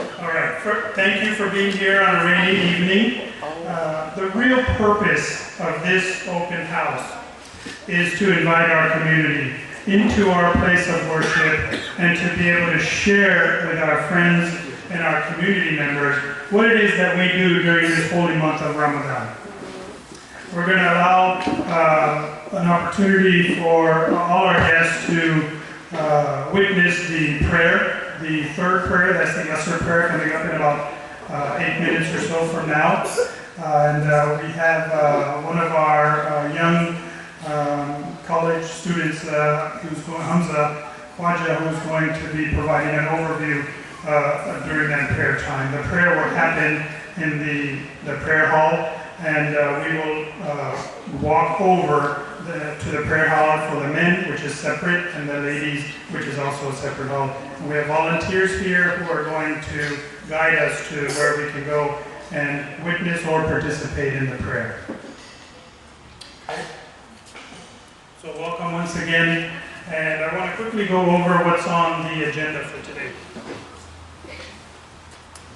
All right, thank you for being here on a rainy evening. The real purpose of this open house is to invite our community into our place of worship and to be able to share with our friends and our community members what it is that we do during this holy month of Ramadan. We're going to allow an opportunity for all our guests to witness the prayer, the third prayer, that's the Asr prayer, coming up in about 8 minutes or so from now. And we have one of our young college students, who's going, Hamza Khwaja, who's going to be providing an overview during that prayer time. The prayer will happen in the prayer hall, and we will walk over to the prayer hall for the men, which is separate, and the ladies, which is also a separate hall. And we have volunteers here who are going to guide us to where we can go and witness or participate in the prayer. So welcome once again, and I want to quickly go over what's on the agenda for today.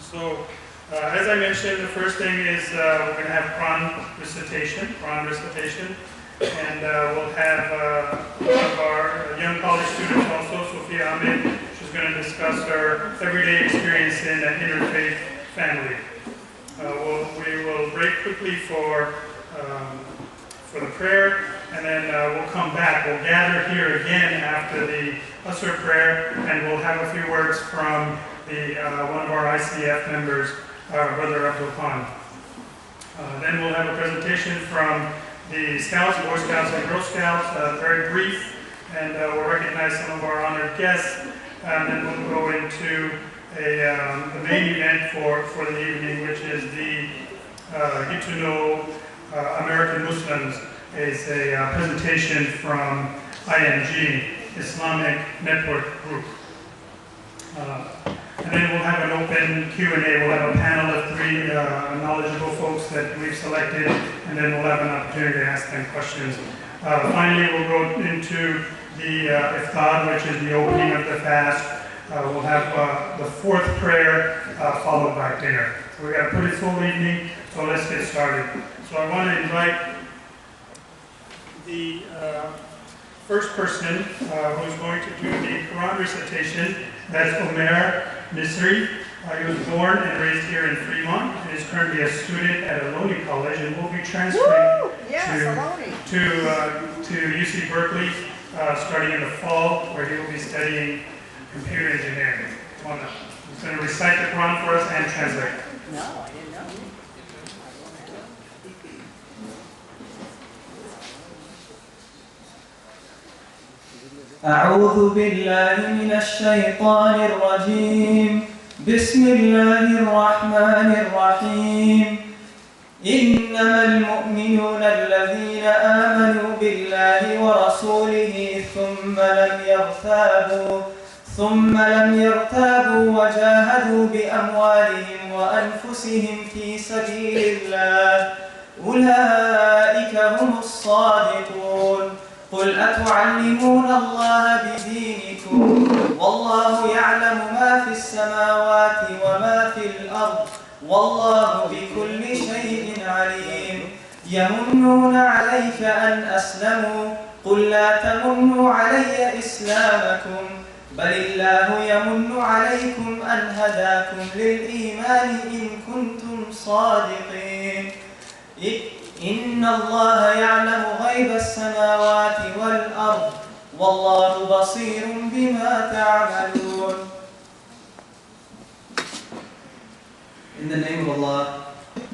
So, as I mentioned, the first thing is we're going to have Quran recitation, and we'll have one of our young college students also, Sophia Ahmed. She's going to discuss her everyday experience in an interfaith family. We will break quickly for the prayer, and then we'll come back. We'll gather here again after the Asr prayer, and we'll have a few words from one of our ICF members, Brother Abdul Khan. Then we'll have a presentation from the Scouts, Boy Scouts and Girl Scouts, very brief, and we'll recognize some of our honored guests, and then we'll go into the main event for the evening, which is the Get to Know American Muslims. Is a presentation from ING, Islamic Network Group. And then we'll have an open Q&A. We'll have a panel of 3 knowledgeable folks that we've selected, and then we'll have an opportunity to ask them questions. Finally, we'll go into the iftar, which is the opening of the fast. We'll have the 4th prayer followed by dinner. So we've got a pretty full evening, so let's get started. So I want to invite the first person who's going to do the Quran recitation. That's Omer Misri. He was born and raised here in Fremont and is currently a student at Ohlone College, and will be transferring to UC Berkeley starting in the fall, where he will be studying computer engineering. He's going to recite the Quran for us and translate. No, I didn't know. أعوذ بالله من الشيطان الرجيم. بسم الله الرحمن الرحيم. إنما المؤمنون الذين آمنوا بالله ورسوله ثم لم يرتابوا وجاهدوا بأموالهم وأنفسهم في سبيل الله أولئك هم الصادقون. قل أتعلمون الله بدينكم والله يعلم ما في السماوات وما في الأرض والله بكل شيء عليم. يمنون عليك أن أسلموا قل لا تمنوا علي إسلامكم بل الله يمن عليكم أن هداكم للإيمان إن كنتم صادقين. إن الله يعلم غيب السماوات والأرض والله بصير بما تعملون. In the name of Allah,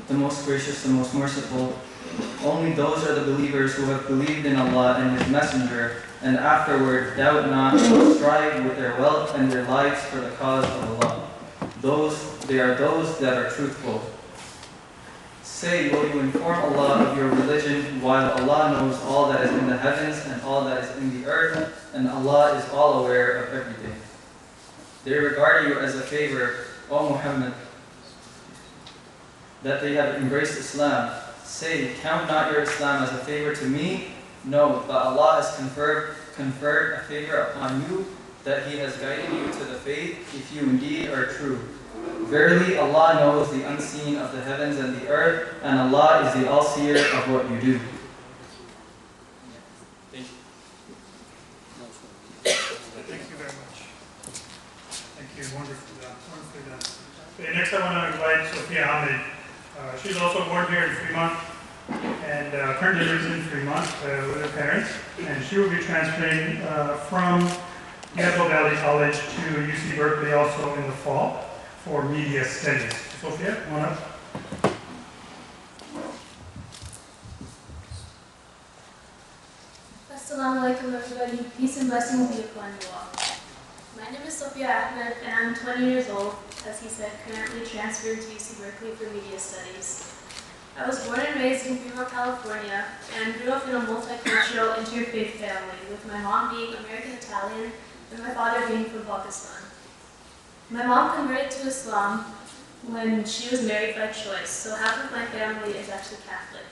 the most gracious, the most merciful, only those are the believers who have believed in Allah and His Messenger, and afterward doubt not, but strive with their wealth and their lives for the cause of Allah. They are those that are truthful. Say, will you inform Allah of your religion while Allah knows all that is in the heavens and all that is in the earth, and Allah is all aware of everything. They regard you as a favor, O Muhammad, that they have embraced Islam. Say, count not your Islam as a favor to me. No, but Allah has conferred a favor upon you, that He has guided you to the faith, if you indeed are true. Verily, Allah knows the unseen of the heavens and the earth, and Allah is the all-seer of what you do. Thank you very much. Thank you. Wonderfully done. Wonderfully done. Okay, next I want to invite Sophia Ahmed. She's also born here in Fremont and currently lives in Fremont with her parents. And she will be transferring from Ghazali Valley College to UC Berkeley also in the fall for media studies. Sophia, come on up. Assalamu alaikum everybody, peace and blessings be upon you all. My name is Sophia Ahmed and I'm 20 years old, as he said, currently transferred to UC Berkeley for media studies. I was born and raised in Fremont, California, and grew up in a multicultural interfaith family, with my mom being American-Italian and my father being from Pakistan. My mom converted to Islam when she was married by choice, so half of my family is actually Catholic.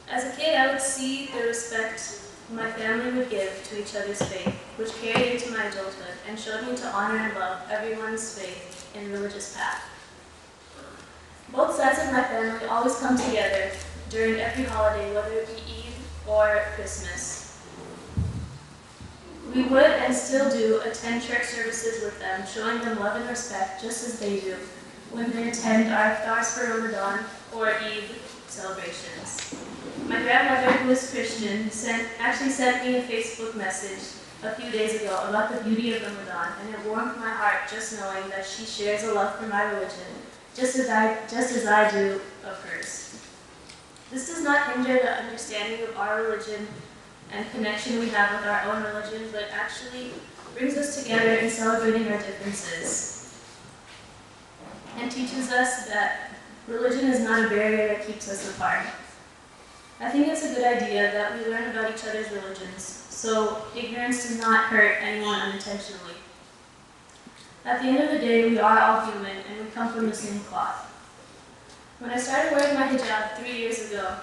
As a kid, I would see the respect my family would give to each other's faith, which carried into my adulthood and showed me to honor and love everyone's faith and religious path. Both sides of my family always come together during every holiday, whether it be Eid or Christmas. We would and still do attend church services with them, showing them love and respect just as they do when they attend our iftars for Ramadan or Eid celebrations. My grandmother, who is Christian, actually sent me a Facebook message a few days ago about the beauty of Ramadan, and it warmed my heart just knowing that she shares a love for my religion, just as I do of hers. This does not hinder the understanding of our religion and connection we have with our own religion, but actually brings us together in celebrating our differences and teaches us that religion is not a barrier that keeps us apart. I think it's a good idea that we learn about each other's religions, so ignorance does not hurt anyone unintentionally. At the end of the day, we are all human, and we come from the same cloth. When I started wearing my hijab 3 years ago,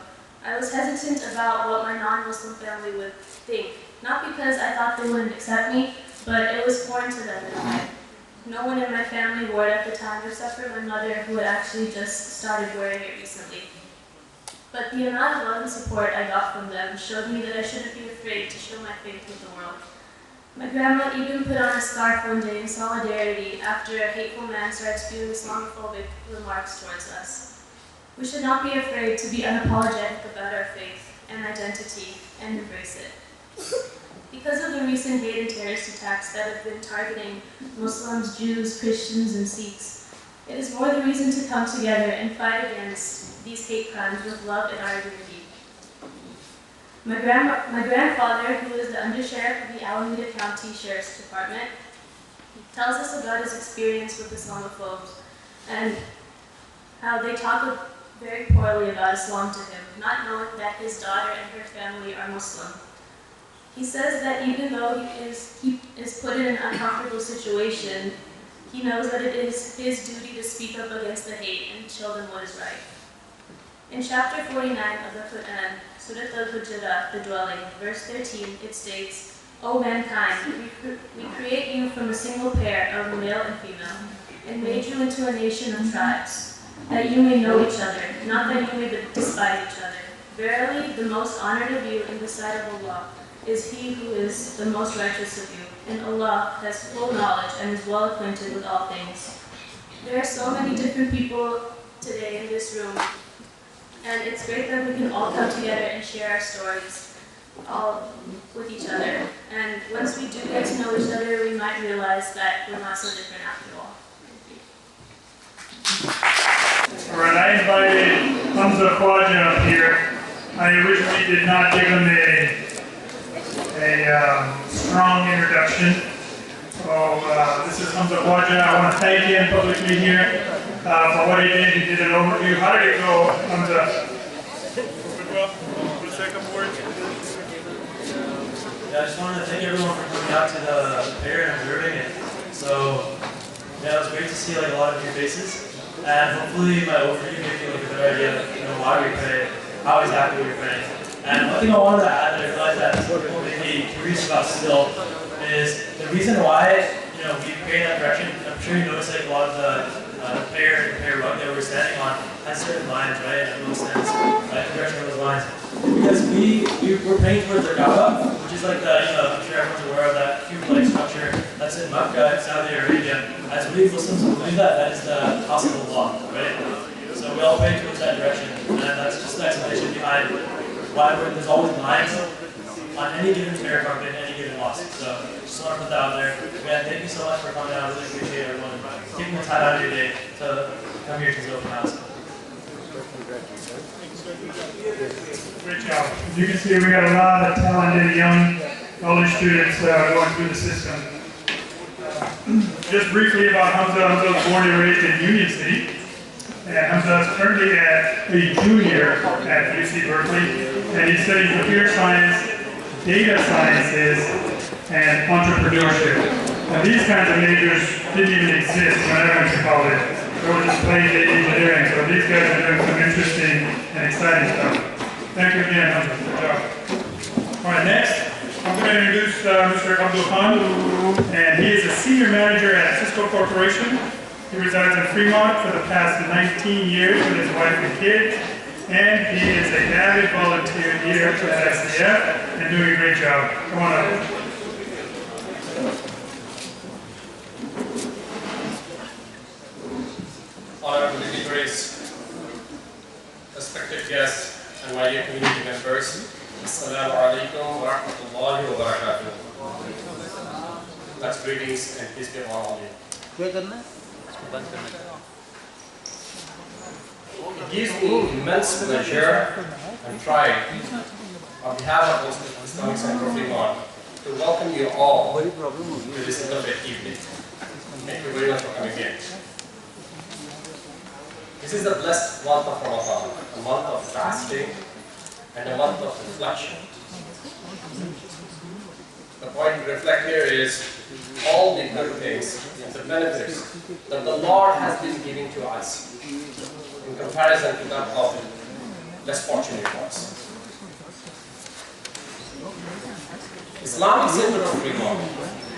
I was hesitant about what my non-Muslim family would think, not because I thought they wouldn't accept me, but it was foreign to them in a way. No one in my family wore it at the time, except for my mother, who had actually just started wearing it recently. But the amount of love and support I got from them showed me that I shouldn't be afraid to show my faith with the world. My grandma even put on a scarf one day in solidarity after a hateful man started spewing Islamophobic remarks towards us. We should not be afraid to be unapologetic about our faith and identity and embrace it. Because of the recent hate and terrorist attacks that have been targeting Muslims, Jews, Christians, and Sikhs, it is more the reason to come together and fight against these hate crimes with love and our unity. My grandfather, who is the undersheriff of the Alameda County Sheriff's Department, tells us about his experience with Islamophobes and how they talk very poorly about Islam to him, not knowing that his daughter and her family are Muslim. He says that even though he is put in an uncomfortable situation, he knows that it is his duty to speak up against the hate and show them what is right. In chapter 49 of the Quran, Surah Al-Hujurat, the dwelling, verse 13, it states, O mankind, we create you from a single pair of male and female, and made you into a nation of tribes, that you may know each other, not that you may despise each other. Verily, the most honored of you in the sight of Allah is he who is the most righteous of you, and Allah has full knowledge and is well acquainted with all things. There are so many different people today in this room, and it's great that we can all come together and share our stories all with each other. And once we do get to know each other, we might realize that we're not so different after all. All right, I invited Hamza Khwaja up here. I originally did not give him a strong introduction. So this is Hamza Khwaja. I want to thank him publicly here for what he did. He did an overview. How did it go, Hamza? Well, we'll say a couple words. Yeah, I just wanted to thank everyone for coming out to the fair and observing it. So, yeah, it was great to see like a lot of new faces. And hopefully my overview gave you like a better idea of why we pray, how exactly we pray. And one thing I wanted to add that I realized that some people may be curious about still is the reason why we pray in that direction. I'm sure you notice like a lot of the the prayer rug that we're standing on has certain lines, right? And everyone stands in direction of those lines. Because we're praying towards the Kaaba, which is like the, I'm sure everyone's aware of that cube-like structure that's in Mecca, Saudi Arabia. As we Muslims believe that is the house of Allah, right? So we all pray towards that direction, and that's just the explanation behind why there's always lines on any given prayer carpet, any given mosque. So just want to put that out there. Again, thank you so much for coming out. I really appreciate everyone taking the time out of your day to come here to the open house. Great job. As you can see, we got a lot of talented young college students going through the system. Just briefly about Hamza. Hamza was born and raised in Union City. And Hamza is currently a junior at UC Berkeley. And he's studying computer science, data sciences, and entrepreneurship. Now these kinds of majors didn't even exist when I went to college. They were just plain data engineering. So these guys are doing some interesting and exciting stuff. Thank you again, Hamza. Good job. All right, next, I'm going to introduce Mr. Abdul Khan, and he is a senior manager at Cisco Corporation. He resides in Fremont for the past 19 years with his wife and kids, and he is an avid volunteer here at SCF and doing a great job. Come on up. Honorable dignitaries, respected guests, and my dear community members, Assalamu alaikum wa rahmatullahi wa barakatuh. That's greetings and peace be upon all you. It gives me immense pleasure and pride on behalf of the Islamic Center of Fremont to welcome you all to this interfaith evening. Thank you very much for coming in. This is the blessed month of Ramadan, a month of fasting and a month of reflection. The point to reflect here is all the good things, the benefits that the Lord has been giving to us in comparison to that of less fortunate ones. Islamic Center of Fremont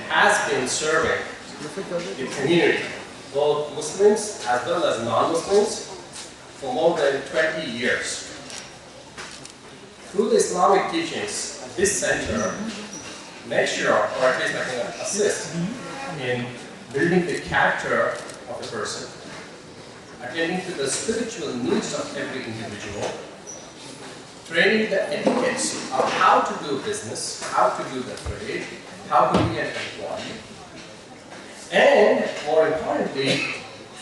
has been serving the community, both Muslims as well as non-Muslims, for more than 20 years. Through the Islamic teachings, this center makes sure, or at least I can assist, in building the character of the person, attending to the spiritual needs of every individual, training the etiquettes of how to do business, how to do the trade, how to be an employee, and more importantly,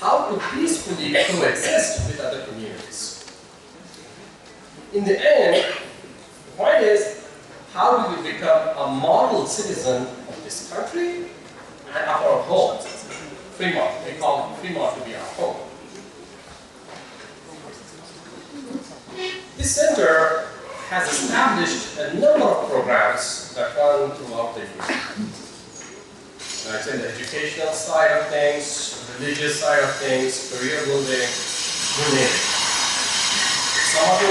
how to peacefully coexist with other communities. In the end, the point is, how do we become a model citizen of this country and of our home? Fremont, we call Fremont to be our home. This center has established a number of programs that run throughout the year. It's in the educational side of things, religious side of things, career building, you name it. Some of you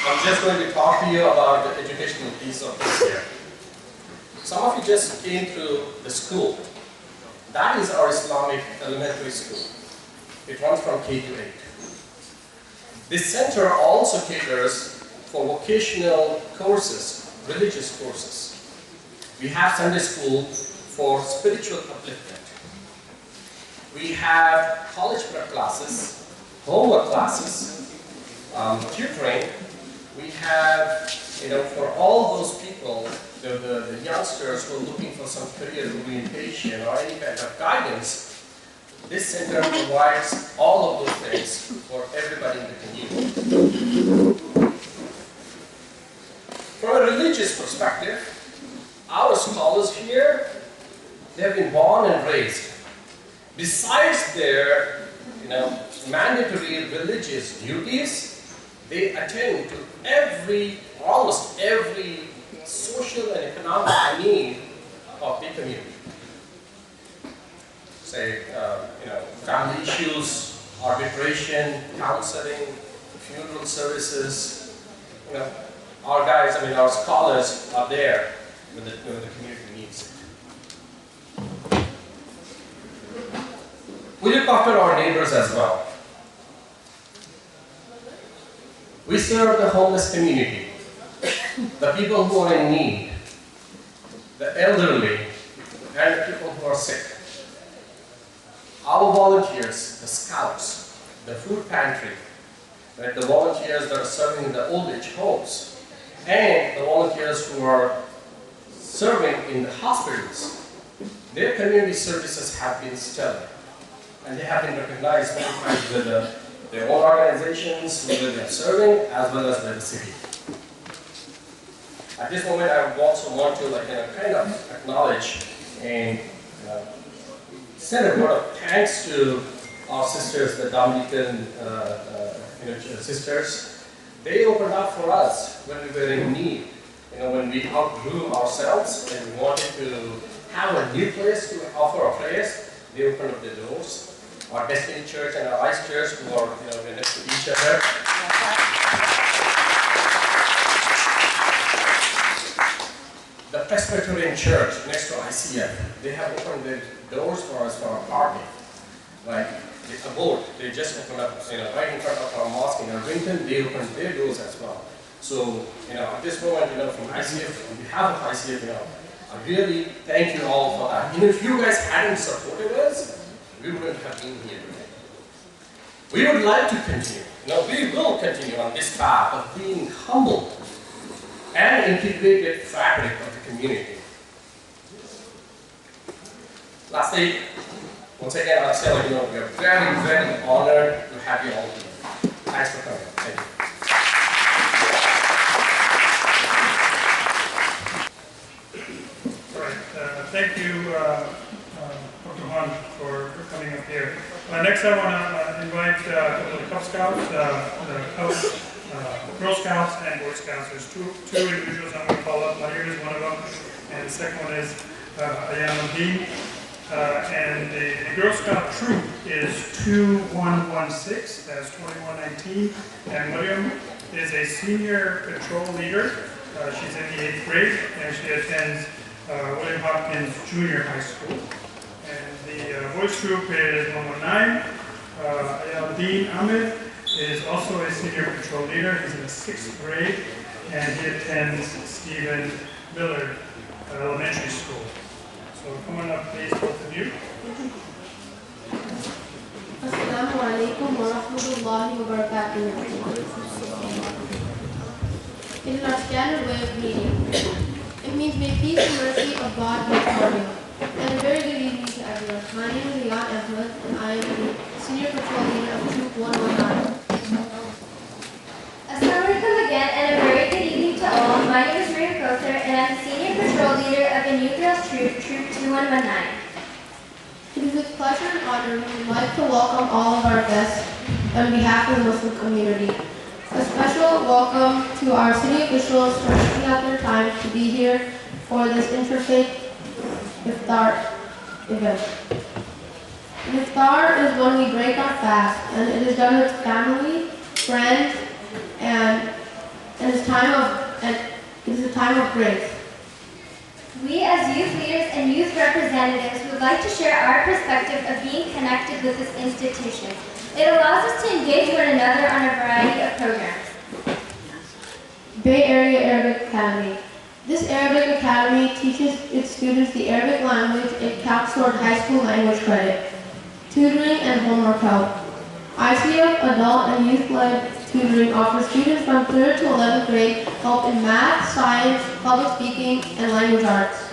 I'm just going to talk to you about the educational piece of this year. Some of you just came to the school. That is our Islamic elementary school. It runs from K to 8. This center also caters for vocational courses, religious courses. We have Sunday school for spiritual upliftment. We have college prep classes, homework classes, tutoring. We have, for all those people, the youngsters who are looking for some career orientation or any kind of guidance, this center provides all of those things for everybody in the community. From a religious perspective, our scholars here, they have been born and raised. Besides their, mandatory religious duties, they attend to almost every social and economic need of the community. Say, family issues, arbitration, counseling, funeral services. Our guys, our scholars are there when the community needs it. We look after our neighbors as well. We serve the homeless community, the people who are in need, the elderly, and the people who are sick. Our volunteers, the scouts, the food pantry, right, the volunteers that are serving in the old age homes, and the volunteers who are serving in the hospitals, their community services have been stellar. And they have been recognized many times with their own organizations, whether they are serving, as well as by the city. At this moment, I also want to kind of acknowledge and send a word of thanks to our sisters, the Dominican sisters. They opened up for us when we were in need. When we outgrew ourselves and we wanted to have a new place to offer our prayers, they opened up the doors. Our Destiny Church and our Ice Church, who are next to each other. The Presbyterian Church next to ICF, they have opened their doors for us for our party. Like it's a boat, they just opened up, right in front of our mosque in Arlington, they opened their doors as well. So, at this moment, from ICF, on behalf of ICF, I really thank you all for that. If you guys hadn't supported us, we wouldn't have been here today. We would like to continue. We will continue on this path of being humble and integrated fabric of the community. Lastly, once again, I'll say, we are very, very honored to have you all here. Thanks for coming. Thank you. Thank you, Dr. Han, for coming up here. Next, I want to invite the Cub Scouts, the Girl Scouts, and Boy Scouts. There's two individuals I'm going to call up. Lahir is one of them, and the second one is Ayamuddin. And the Girl Scout troop is 2116, that's 2119. And Miriam is a senior patrol leader. She's in the 8th grade, and she attends William Hopkins Junior High School. And the voice troop is 119. Ayamuddin Ahmed is also a senior patrol leader. He's in the 6th grade, and he attends Stephen Miller Elementary School. So come on up, please, both of you. Assalamu alaikum wa rahmatullahi wa barakatuh. It is our standard way of meeting. It means may peace and mercy of God be upon you. And a very good evening to everyone. My name is Riyad Ahmed, and I am the senior patrol leader of Troop 119. Assalamu alaikum again, and a very good evening to all. My name is Rhea Kother, and I'm the senior patrol leader of the New Girls Troop, Troop 2119. It is with pleasure and honor we would like to welcome all of our guests on behalf of the Muslim community. A special welcome to our city officials for taking out their time to be here for this interfaith iftar event. Iftar is when we break our fast, and it is done with family, friends, and it is a time of grace. We as youth leaders and youth representatives would like to share our perspective of being connected with this institution. It allows us to engage one another on a variety of programs. Bay Area Arabic Academy. This Arabic Academy teaches its students the Arabic language and counts toward high school language credit, tutoring, and homework help. ICF adult and youth-led tutoring offers students from 3rd to 11th grade help in math, science, public speaking, and language arts.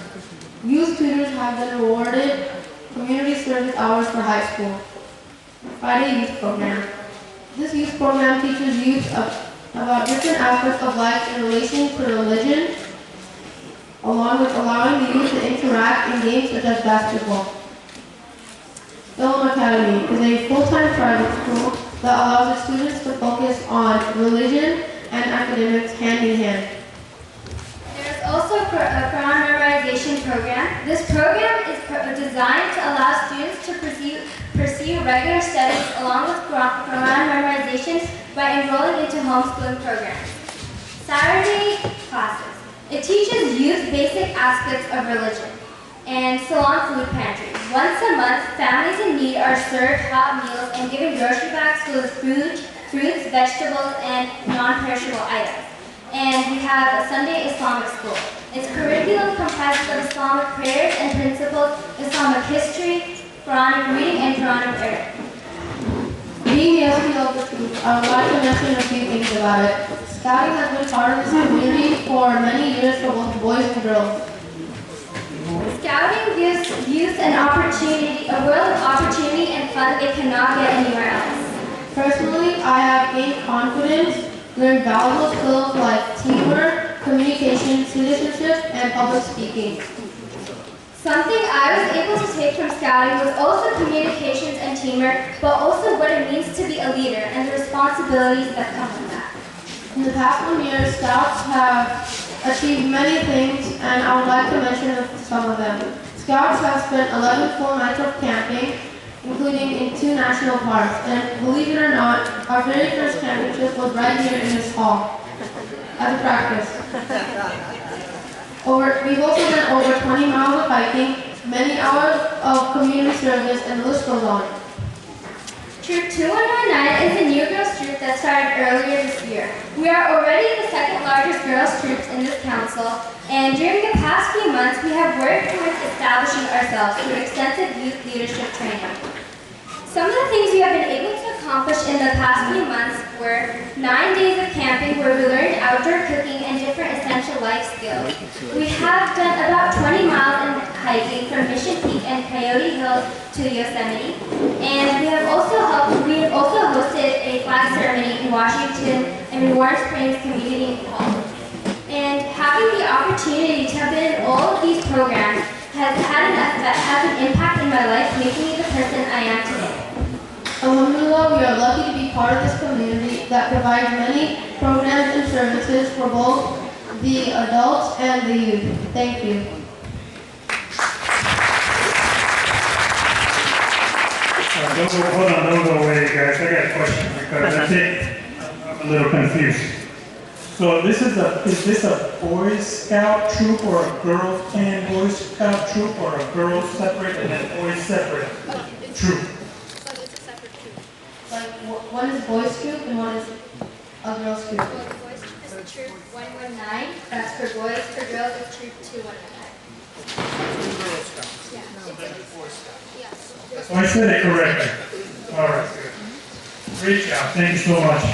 Youth tutors have been awarded community service hours for high school. Friday Youth Program. This youth program teaches youth about different aspects of life in relation to religion, along with allowing the youth to interact in games such as basketball. Ilm Academy is a full-time private school that allows its students to focus on religion and academics hand in hand. There is also a Quran memorization program. This program is designed to allow students to pursue regular studies along with Quran memorization by enrolling into homeschooling programs. Saturday classes. It teaches youth basic aspects of religion and Salon Food Pantry. Once a month, families in need are served hot meals and given grocery bags full of fruits, vegetables, and non-perishable items. And we have a Sunday Islamic school. Its curriculum comprises of Islamic prayers and principles, Islamic history, Quranic reading, and Quranic Arabic. Being the SPL of the truth, I would like to mention a few things about it. Scouting has been part of this community for many years for both boys and girls. Scouting gives youth an opportunity, a world of opportunity and fun they cannot get anywhere else. Personally, I have gained confidence, learned valuable skills like teamwork, communication, citizenship, and public speaking. Something I was able to take from scouting was also communications and teamwork, but also what it means to be a leader and the responsibilities that come with that. In the past 1 year, Scouts have achieved many things, and I would like to mention some of them. Scouts have spent 11 full nights of camping, including in 2 national parks, and believe it or not, our very first championship was right here in this hall, as a practice. We've also done over 20 miles of hiking, many hours of community service, and the list goes on. Troop 2199 is a new girls troop that started earlier this year. We are already the second largest girls troops in this council, and during the past few months we have worked towards establishing ourselves through extensive youth leadership training. Some of the things we have been able to accomplish in the past few months were 9 days of camping where we learned outdoor cooking and different essential life skills. We have done about 20 miles in hiking from Mission Peak and Coyote Hills to Yosemite, and we have also hosted a flag ceremony in Washington and Warm Springs Community Hall. And having the opportunity to have been in all of these programs has an impact in my life, making me the person I am today. Alhamdulillah, we are lucky to be part of this community that provides many programs and services for both the adults and the youth. Thank you. Don't go away, guys. I got a question because I think I'm a little confused. So is this a Boy Scout troop or a Girl and Boy Scout troop or a girls separate and then boys separate troop? But it's a separate troop. Like one is boys troop and one is a girls troop. Well, the boys troop is troop 119. That's for boys. For girls, it's troop 219. Girl Scouts. Yeah. So then Boy Scouts. Yes. So I said it correctly. All right, good. Great job. Thank you so much.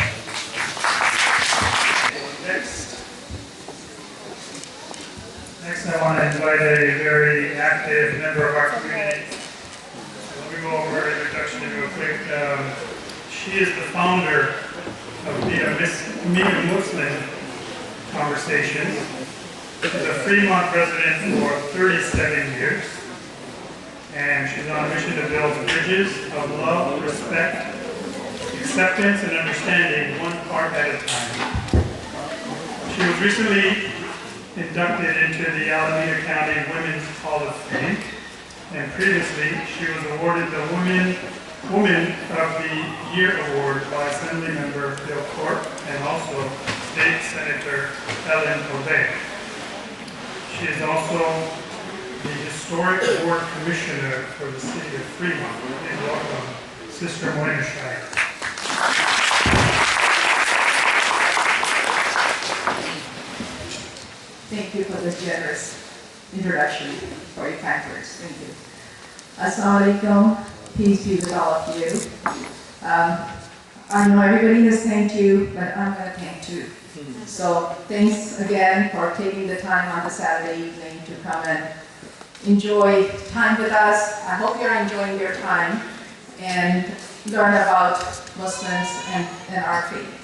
Next, I want to invite a very active member of our community. So let me go over her introduction real quick. She is the founder of the Muslim Conversations. She's a Fremont resident for 37 years. And she's on a mission to build bridges of love, respect, acceptance, and understanding one part at a time. She was recently inducted into the Alameda County Women's Hall of Fame, and previously she was awarded the Woman of the Year Award by Assembly Member Bill Court and also State Senator Ellen Obey. She is also the Historic Board Commissioner for the City of Fremont. And welcome, Sister Moyenstein. Thank you for this generous introduction, for your kind words. Thank you. Assalamu alaikum. Peace be with all of you. I know everybody has thanked you, but I'm going to thank you. So thanks again for taking the time on a Saturday evening to come and enjoy time with us. I hope you're enjoying your time and learn about Muslims and our faith.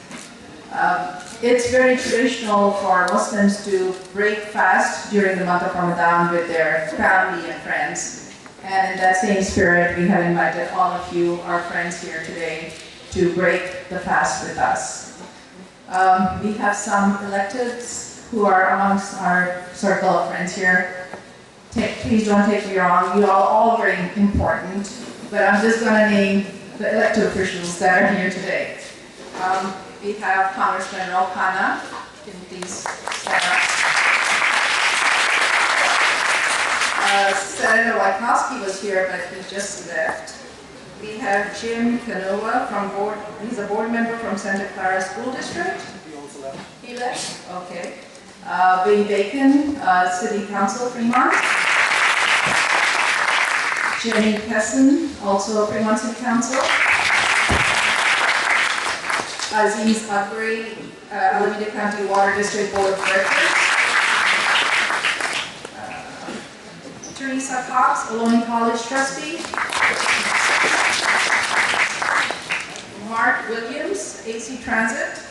It's very traditional for Muslims to break fast during the month of Ramadan with their family and friends. And in that same spirit, we have invited all of you, our friends here today, to break the fast with us. We have some electeds who are amongst our circle of friends here. Please don't take me wrong, you are all very important, but I'm just going to name the elected officials that are here today. We have Congressman Ro-Khanna. Can you please stand up? Senator Wachowski was here, but he just left. We have Jim Canova from board. He's a board member from Santa Clara School District. He also left. He left. Okay. Billy Bacon, City Council, Fremont. Jenny Pesson, also Fremont City Council. Aziz Akbari, Alameda County Water District Board of Directors. Teresa Cox, Ohlone College Trustee. Mark Williams, AC Transit.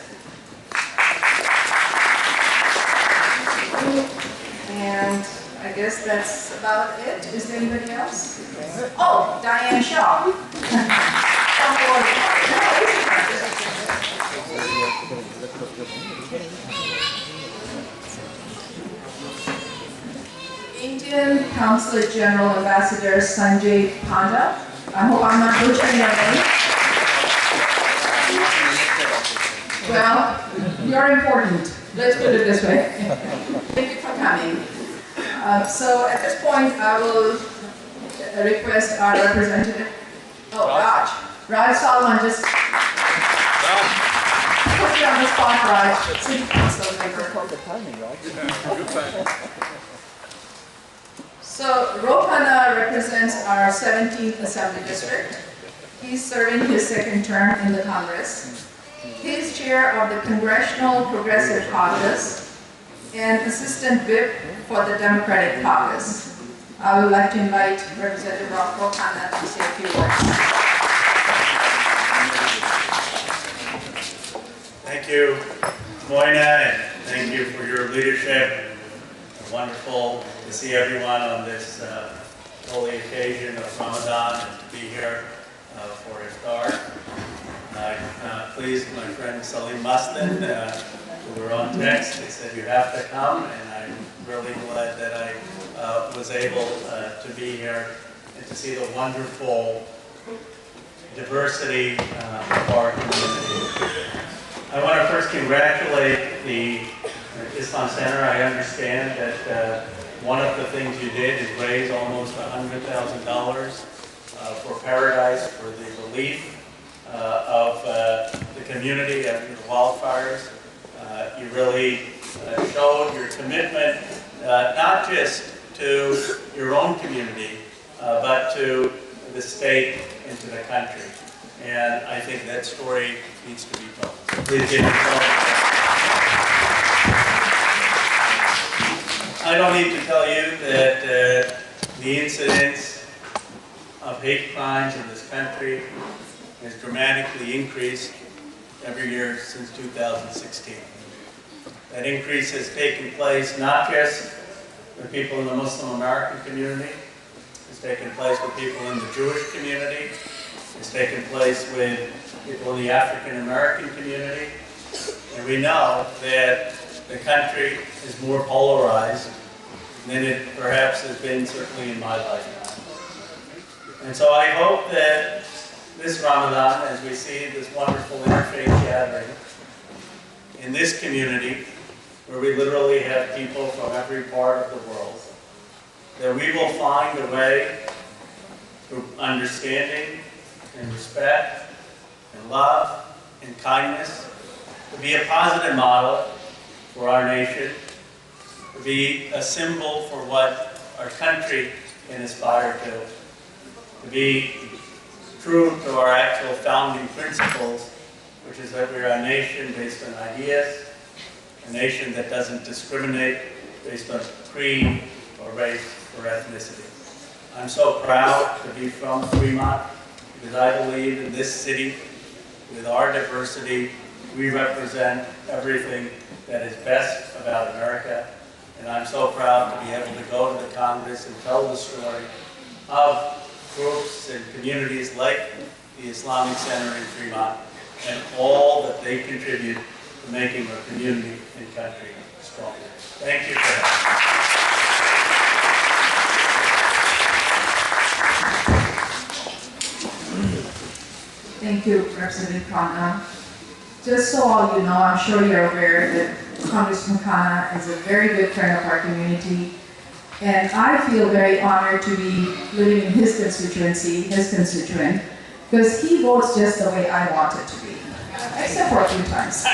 And I guess that's about it. Is there anybody else? Oh, Diane Shaw. Indian Consulate General Ambassador Sanjay Panda. I hope I'm not butchering your name. Well, you're important. Let's put it this way. Thank you for coming. So at this point, I will request our representative. Oh, Raj Solomon just put you on the spot, Raj. City Council member. So Ropana represents our 17th Assembly District. He's serving his second term in the Congress. He's chair of the Congressional Progressive Caucus and assistant whip for the Democratic Caucus. I would like to invite Representative Ropana to say a few words. Thank you, Moina, and thank you for your leadership. Wonderful to see everyone on this holy occasion of Ramadan and to be here for Iftar. Pleased my friend Salim Mastin, who were on text. They said you have to come, and I'm really glad that I was able to be here and to see the wonderful diversity of our community. I want to first congratulate the Islam Center. I understand that one of the things you did is raise almost $100,000 for Paradise for the relief of the community after the wildfires. You really showed your commitment not just to your own community, but to the state and to the country. And I think that story needs to be told. So please give yourself. I don't need to tell you that the incidence of hate crimes in this country has dramatically increased every year since 2016. That increase has taken place not just with people in the Muslim American community, it's taken place with people in the Jewish community, it's taken place with people in the African American community, and we know that the country is more polarized than it perhaps has been certainly in my lifetime. And so I hope that this Ramadan, as we see this wonderful interfaith gathering in this community, where we literally have people from every part of the world, that we will find a way through understanding and respect and love and kindness to be a positive model for our nation, to be a symbol for what our country can aspire to be true to our actual founding principles, which is that we're a nation based on ideas, a nation that doesn't discriminate based on creed or race or ethnicity. I'm so proud to be from Fremont because I believe in this city, with our diversity, we represent everything that is best about America. And I'm so proud to be able to go to the Congress and tell the story of groups and communities like the Islamic Center in Fremont and all that they contribute to making our community and country stronger. Thank you for that. Thank you, Representative Khanna. Just so all you know, I'm sure you're aware that Congressman Khanna is a very good friend of our community. And I feel very honored to be living in his constituency, his constituent, because he votes just the way I want it to be, except for a few times.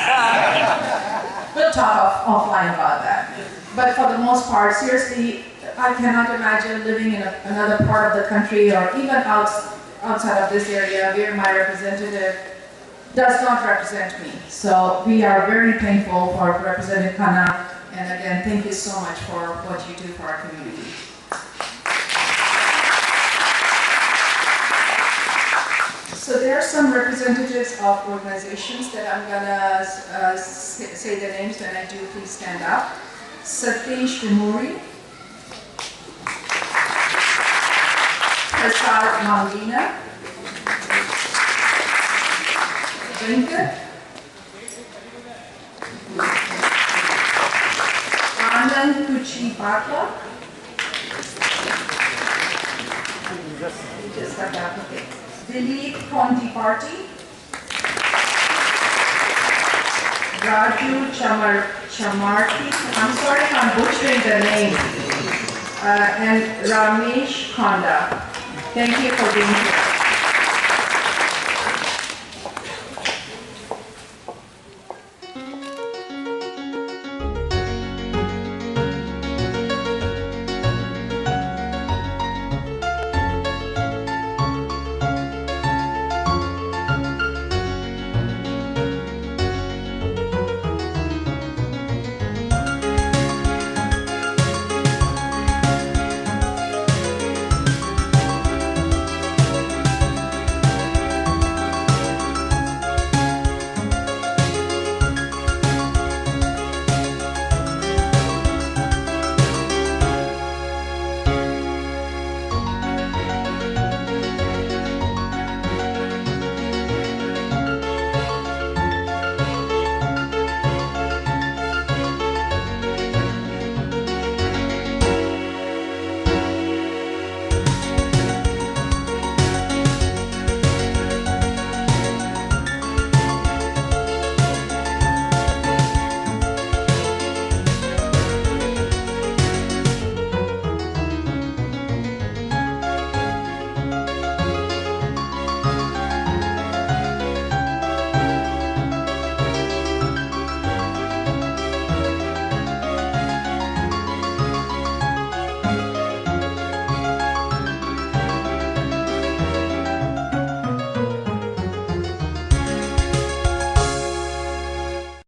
We'll talk offline about that. But for the most part, seriously, I cannot imagine living in another part of the country or even outside of this area where my representative does not represent me. So we are very thankful for Representative Khanna, and again, thank you so much for what you do for our community. So there are some representatives of organizations that I'm gonna say their names when I do. Please stand up. Satish Vimuri, Prasad Mangina, Venkat, Anand Kuchi Patla. Just got that, okay. Dilip Conti Party, Raju Chamarti, I'm sorry if I'm butchering the name, and Ramesh Khanda. Thank you for being here.